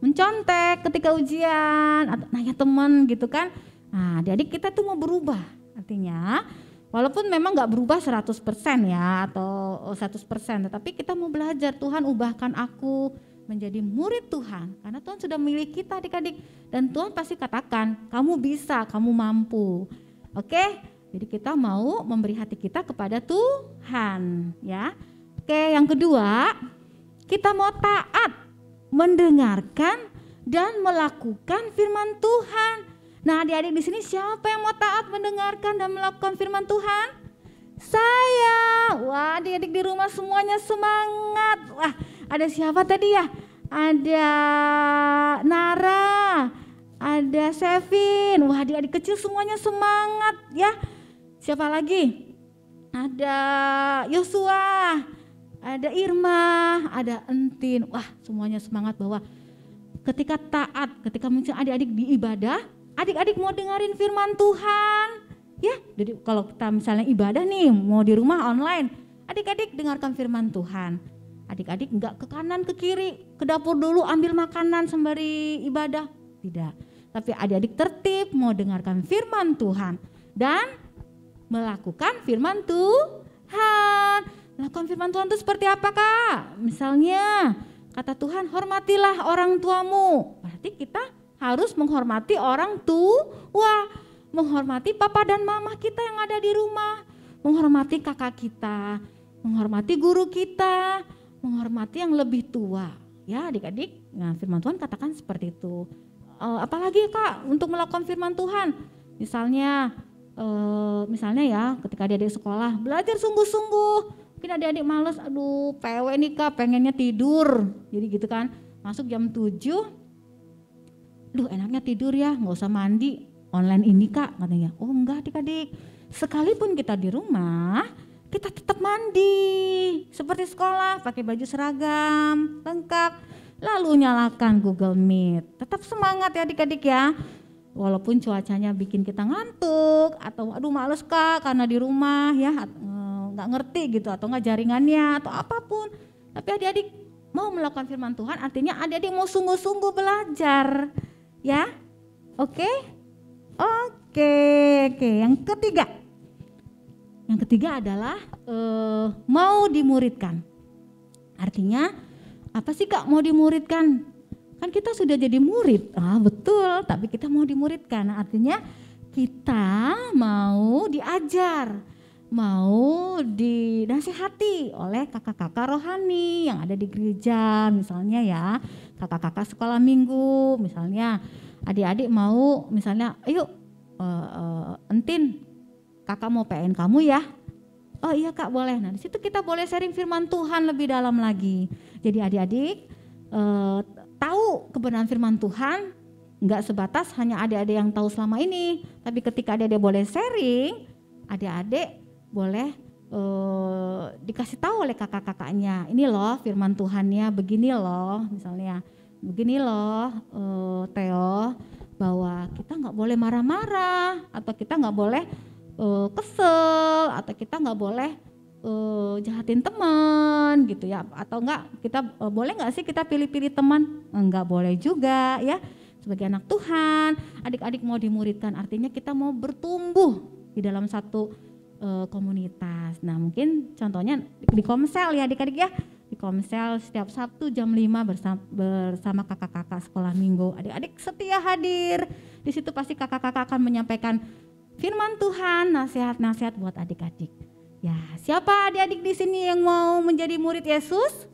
mencontek ketika ujian, atau nanya teman gitu kan. Nah adik-adik kita tuh mau berubah. Artinya walaupun memang enggak berubah 100% ya atau 100%, tetapi kita mau belajar, Tuhan ubahkan aku menjadi murid Tuhan. Karena Tuhan sudah memilih kita adik-adik. Dan Tuhan pasti katakan kamu bisa, kamu mampu. Oke? Jadi kita mau memberi hati kita kepada Tuhan, ya. Oke, yang kedua, kita mau taat, mendengarkan dan melakukan firman Tuhan. Nah, adik-adik di sini siapa yang mau taat, mendengarkan dan melakukan firman Tuhan? Saya. Wah, adik-adik di rumah semuanya semangat. Wah, ada siapa tadi ya? Ada Nara, ada Sevin. Wah, adik-adik kecil semuanya semangat ya. Siapa lagi? Ada Yosua, ada Irma, ada Entin. Wah, semuanya semangat bahwa ketika taat, ketika mungkin adik-adik di ibadah, adik-adik mau dengerin firman Tuhan. Ya, jadi kalau kita misalnya ibadah nih, mau di rumah online, adik-adik dengarkan firman Tuhan. Adik-adik enggak ke kanan ke kiri, ke dapur dulu ambil makanan sembari ibadah. Tidak. Tapi adik-adik tertib mau dengarkan firman Tuhan dan melakukan firman Tuhan. Melakukan firman Tuhan itu seperti apa, Kak? Misalnya kata Tuhan, hormatilah orang tuamu. Berarti kita harus menghormati orang tua, menghormati papa dan mama kita yang ada di rumah, menghormati kakak kita, menghormati guru kita, menghormati yang lebih tua. Ya adik-adik, nah firman Tuhan katakan seperti itu. Apalagi Kak untuk melakukan firman Tuhan, misalnya ya ketika adik-adik sekolah belajar sungguh-sungguh, mungkin adik-adik males, aduh PW nih Kak pengennya tidur, jadi gitu kan, masuk jam 7 duh enaknya tidur ya, nggak usah mandi, online ini Kak katanya. Oh enggak adik-adik, sekalipun kita di rumah, kita tetap mandi seperti sekolah, pakai baju seragam lengkap, lalu nyalakan Google Meet. Tetap semangat ya adik-adik ya, walaupun cuacanya bikin kita ngantuk atau aduh males Kak karena di rumah ya, nggak ngerti gitu atau nggak jaringannya atau apapun, tapi adik-adik mau melakukan firman Tuhan, artinya adik-adik mau sungguh-sungguh belajar ya. Oke. Yang ketiga adalah mau dimuridkan. Artinya apa sih Kak mau dimuridkan? Kan kita sudah jadi murid. Betul, tapi kita mau dimuridkan. Artinya kita mau diajar, mau dinasihati oleh kakak-kakak rohani yang ada di gereja. Misalnya ya, kakak-kakak sekolah minggu. Misalnya adik-adik mau misalnya, ayo Entin, kakak mau PN kamu ya. Oh iya Kak boleh. Nah di situ kita boleh sharing firman Tuhan lebih dalam lagi. Jadi adik-adik tahu kebenaran firman Tuhan nggak sebatas hanya adik-adik yang tahu selama ini, tapi ketika adik-adik boleh sharing, adik-adik boleh dikasih tahu oleh kakak-kakaknya, ini loh firman Tuhannya begini loh, misalnya begini loh Theo, bahwa kita nggak boleh marah-marah atau kita nggak boleh kesel atau kita nggak boleh jahatin teman gitu ya, atau enggak kita boleh nggak sih kita pilih-pilih teman? Enggak boleh juga ya. Sebagai anak Tuhan, adik-adik mau dimuridkan, artinya kita mau bertumbuh di dalam satu komunitas. Nah mungkin contohnya di Komsel ya adik-adik ya, di Komsel setiap Sabtu jam 5 bersama kakak-kakak sekolah minggu. Adik-adik setia hadir di situ, pasti kakak-kakak akan menyampaikan firman Tuhan, nasihat-nasihat buat adik-adik. Ya, siapa adik-adik di sini yang mau menjadi murid Yesus?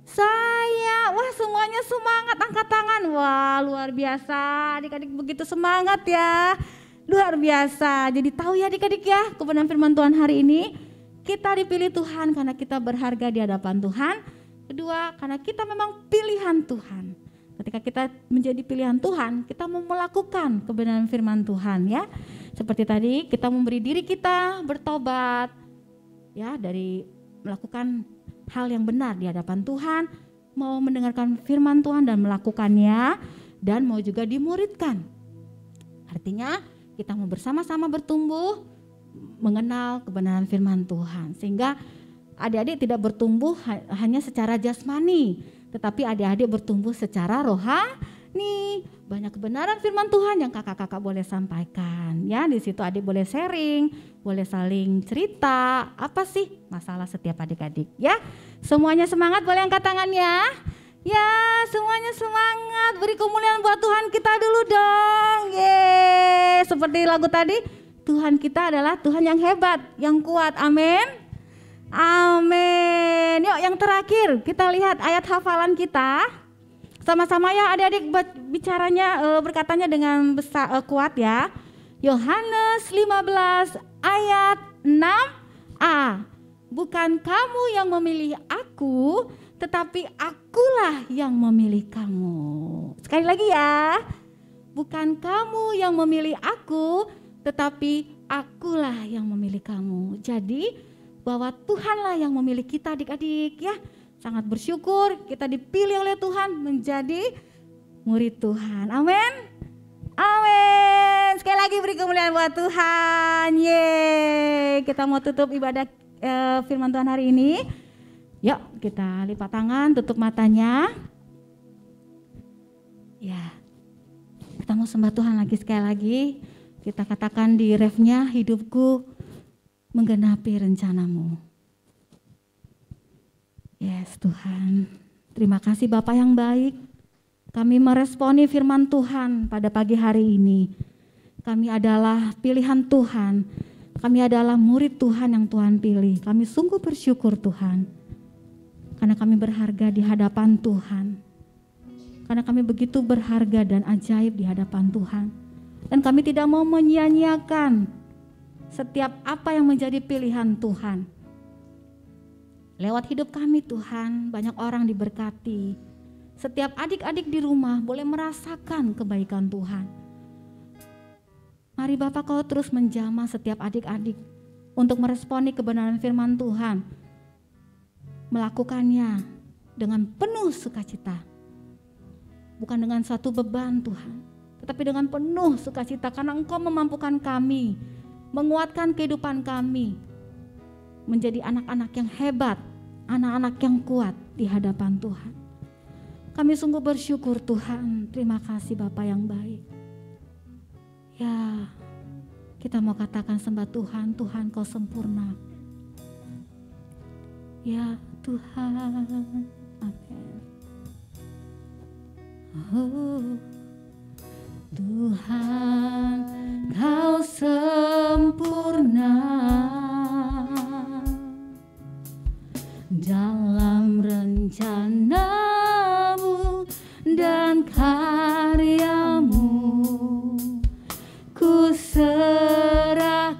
Saya. Wah, semuanya semangat, angkat tangan. Wah, luar biasa. Adik-adik begitu semangat ya. Luar biasa. Jadi tahu ya adik-adik ya, kebenaran firman Tuhan hari ini. Kita dipilih Tuhan karena kita berharga di hadapan Tuhan. Kedua, karena kita memang pilihan Tuhan. Ketika kita menjadi pilihan Tuhan, kita mau melakukan kebenaran firman Tuhan ya. Seperti tadi, kita memberi diri kita bertobat ya, dari melakukan hal yang benar di hadapan Tuhan, mau mendengarkan firman Tuhan dan melakukannya, dan mau juga dimuridkan. Artinya kita mau bersama-sama bertumbuh mengenal kebenaran firman Tuhan, sehingga adik-adik tidak bertumbuh hanya secara jasmani, tetapi adik-adik bertumbuh secara rohani. Banyak kebenaran firman Tuhan yang kakak-kakak boleh sampaikan ya. Di situ adik boleh sharing, boleh saling cerita apa sih masalah setiap adik-adik ya. Semuanya semangat, boleh angkat tangannya ya. Semuanya semangat, beri kemuliaan buat Tuhan kita dulu dong. Yeay, seperti lagu tadi, Tuhan kita adalah Tuhan yang hebat, yang kuat. Amin, amin. Yuk yang terakhir kita lihat ayat hafalan kita. Sama-sama ya adik-adik bicaranya, berkatanya dengan besar, kuat ya. Yohanes 15 ayat 6a. Bukan kamu yang memilih aku, tetapi akulah yang memilih kamu. Sekali lagi ya. Bukan kamu yang memilih aku, tetapi akulah yang memilih kamu. Jadi bahwa Tuhanlah yang memilih kita adik-adik ya. Sangat bersyukur kita dipilih oleh Tuhan menjadi murid Tuhan. Amin, amin. Sekali lagi beri kemuliaan buat Tuhan. Yeay, kita mau tutup ibadah firman Tuhan hari ini. Yuk kita lipat tangan, tutup matanya. Ya, kita mau sembah Tuhan lagi sekali lagi. Kita katakan di refnya, hidupku menggenapi rencanamu. Yes Tuhan, terima kasih Bapak yang baik. Kami meresponi firman Tuhan pada pagi hari ini. Kami adalah pilihan Tuhan. Kami adalah murid Tuhan yang Tuhan pilih. Kami sungguh bersyukur Tuhan. Karena kami berharga di hadapan Tuhan. Karena kami begitu berharga dan ajaib di hadapan Tuhan. Dan kami tidak mau menyia-nyiakan setiap apa yang menjadi pilihan Tuhan. Lewat hidup kami Tuhan, banyak orang diberkati. Setiap adik-adik di rumah boleh merasakan kebaikan Tuhan. Mari Bapak kau terus menjamah setiap adik-adik untuk meresponi kebenaran firman Tuhan. Melakukannya dengan penuh sukacita. Bukan dengan suatu beban Tuhan, tetapi dengan penuh sukacita karena Engkau memampukan kami, menguatkan kehidupan kami, menjadi anak-anak yang hebat, anak-anak yang kuat di hadapan Tuhan. Kami sungguh bersyukur Tuhan, terima kasih Bapa yang baik. Ya, kita mau katakan sembah Tuhan, Tuhan Kau sempurna. Ya Tuhan, amin. Oh, Tuhan Kau sempurna dalam rencana-Mu dan karya-Mu. Ku serahkan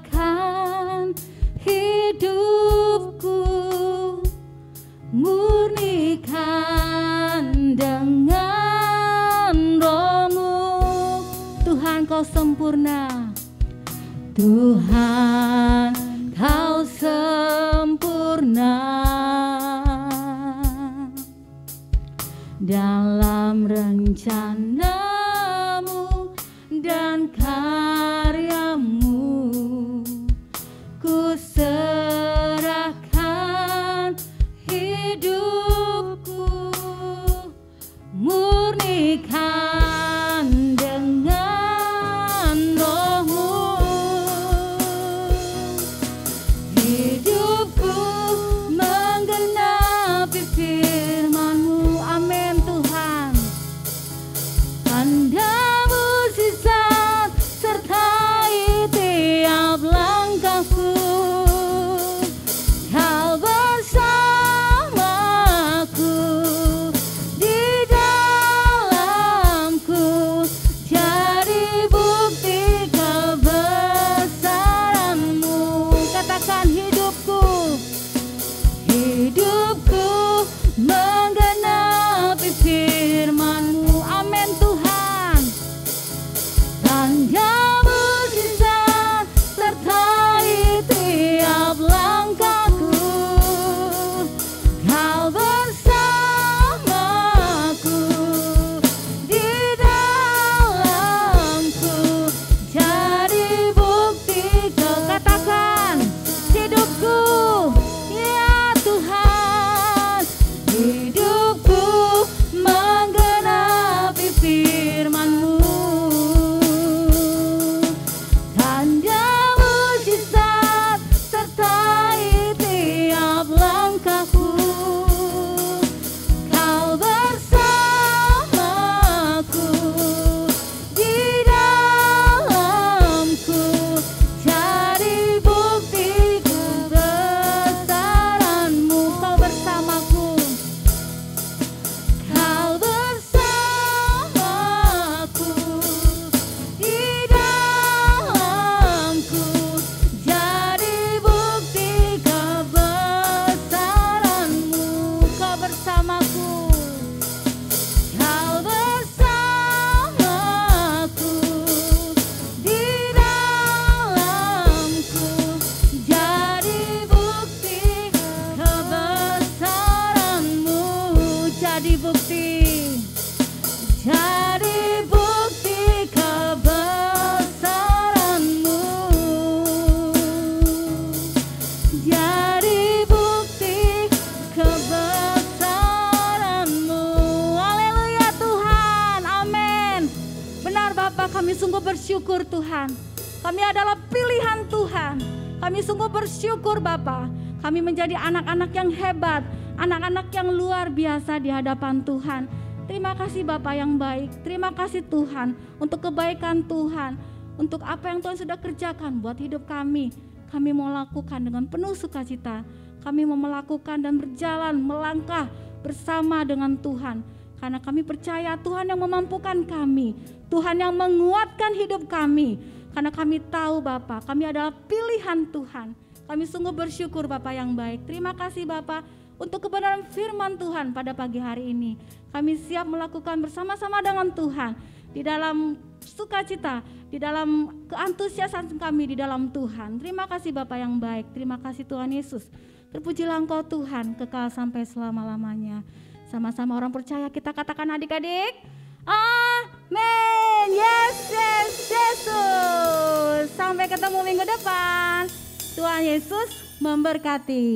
hidupku, murnikan dengan Roh-Mu. Tuhan Kau sempurna, Tuhan Kau sempurna dalam rencana-Mu dan karya-Mu. Ku serahkan hidupku, murnikan dengan Roh-Mu. Hidupku menggenapi firman-Mu. Amin Tuhan. Tanda mukjizat sertai tiap langkahku. Kau bersamaku di dalamku, jadi bukti kebesaran-Mu. Katakan hidupku, hidupku menggenapi firman-Mu. Amin Tuhan. Tanda mukjizat sertai tiap langkahku. Kau bersamaku di dalamku, jadi bukti Kau. Katakan hidupku, ya Tuhan, hidupku menggenapi firman-Mu. Tanda mukjizat sertai tiap langkahku. Kau bersamaku di dalamku, jadi bukti kebesaran-Mu. Kau bersamaku, Kau bersamaku di dalamku, jadi bukti kebesaran-Mu. Kau bersamaku, Kau bersamaku di dalamku, jadi bukti kebesaran-Mu. Jadi bukti, jadi bukti kebesaran-Mu. Jadi bukti kebesaran-Mu. Haleluya Tuhan, amin. Benar Bapak, kami sungguh bersyukur Tuhan. Kami adalah pilihan Tuhan. Kami sungguh bersyukur Bapak. Kami menjadi anak-anak yang hebat, anak-anak yang luar biasa di hadapan Tuhan. Terima kasih Bapak yang baik. Terima kasih Tuhan untuk kebaikan Tuhan, untuk apa yang Tuhan sudah kerjakan buat hidup kami. Kami mau lakukan dengan penuh sukacita. Kami mau melakukan dan berjalan, melangkah bersama dengan Tuhan. Karena kami percaya Tuhan yang memampukan kami, Tuhan yang menguatkan hidup kami. Karena kami tahu Bapak, kami adalah pilihan Tuhan. Kami sungguh bersyukur Bapak yang baik. Terima kasih Bapak untuk kebenaran firman Tuhan pada pagi hari ini. Kami siap melakukan bersama-sama dengan Tuhan di dalam sukacita, di dalam keantusiasan kami di dalam Tuhan. Terima kasih Bapa yang baik, terima kasih Tuhan Yesus. Terpujilah Engkau Tuhan, kekal sampai selama-lamanya. Sama-sama orang percaya kita katakan adik-adik, amin. Yes, yes, Yesus. Sampai ketemu minggu depan. Tuhan Yesus memberkati.